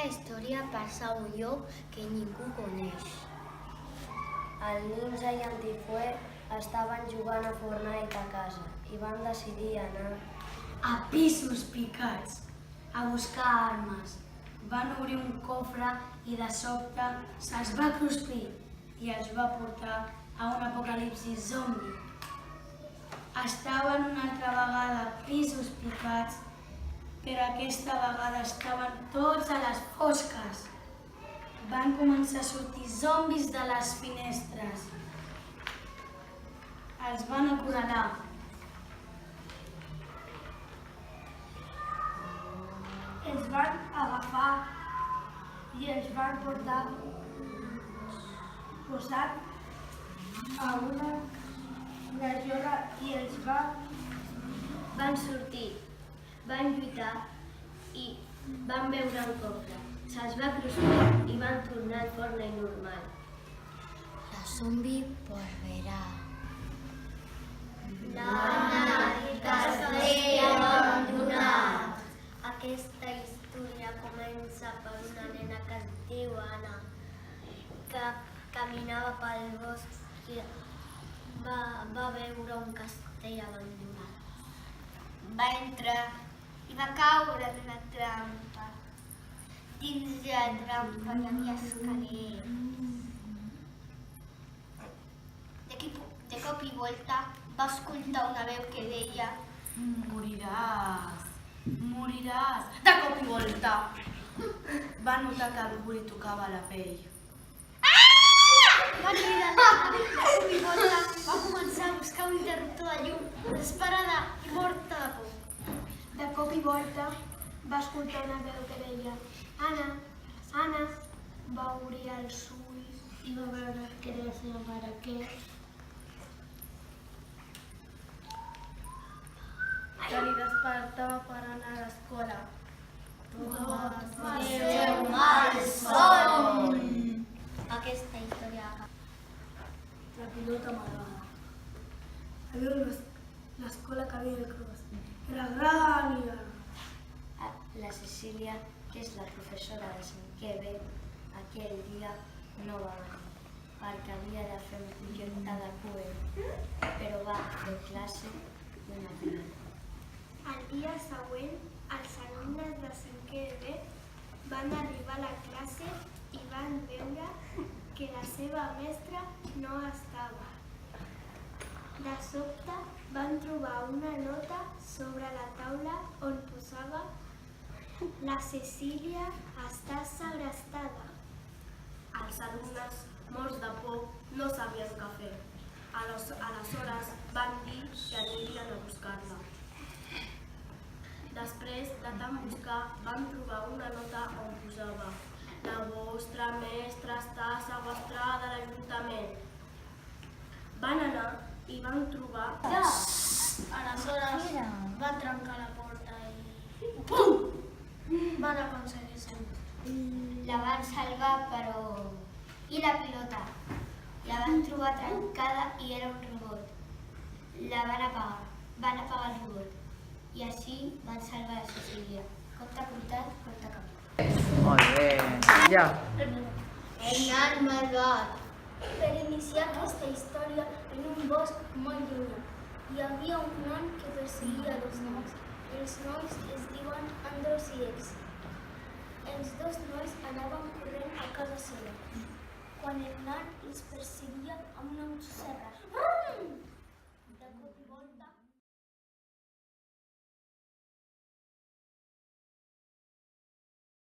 història passa a un lloc que ningú coneix. El Ninja i en Tifue estaven jugant a Fortnite a casa i van decidir anar a Pisos Picats a buscar armes. Van obrir un cofre i de sobte se'ls va cruspir i els va portar a un apocalipsi zombi. Estaven una altra vegada a Pisos Picats, però aquesta vegada estaven tots a les fosques. Van començar a sortir zombis de les finestres. Els van acorralar. Els van agafar i els van portar posat a una rajola i els van sortir, van lluitar i van veure un cofre. Se'ls va cruspir i van tornar al Fortnite normal. La zombi volverà. L'Anna i castell abandonat. Aquesta història comença per una nena que es diu Anna, que caminava pel bosc i va veure un castell abandonat. Va entrar i va caure en una trampa. Dins la trampa hi havia escaler. De cop i volta va escoltar una veu que deia: Moriràs, moriràs. De cop i volta va notar que algú li tocava la pell. Va cridar de cop i volta va començar a buscar un interruptor de llum, desesperada i morta de por. De cop i volta va escoltar una veu que deia: Anna, Anna. Va obrir els ulls i va veure que era la seva mare, que li despertava per anar a l'escola. Passeu malson! Aquesta història La pilota m'agrada. Havia l'escola que havia el cros. Era gran i gran. La Cecília, que és la professora de 5è B, aquell dia no va venir, perquè havia de fer un projecte de QE, però va fer classe una pilota. El dia següent, els alumnes de 5è B van arribar a la classe i van veure que la seva mestra no estava. De sobte van trobar una nota sobre la taula on posava: la Cecília està segrestada. Els alumnes, morts de por, no sabien què fer. Aleshores van dir que anirien a buscar-la. Després de tant buscar, van trobar una nota on posava: la vostra mestra està segrestada a l'Ajuntament. Van anar i van trobar... Aleshores va trencar la porta i pum! Van aconseguir sortir. la van salvar, però... I la pilota? La van trobar trencada i era un robot. La van apagar el robot. I així van salvar la Cecília. Compte portat, compte cap. Molt bé. Ja. El nan malvat. Per iniciar aquesta història, en un bosc molt lluny, hi havia un nan que perseguia dos nois. Els nois es diuen Andros i Ex. Els dos nois anaven corrent a casa seva, quan el nan els perseguia amb una motxilla.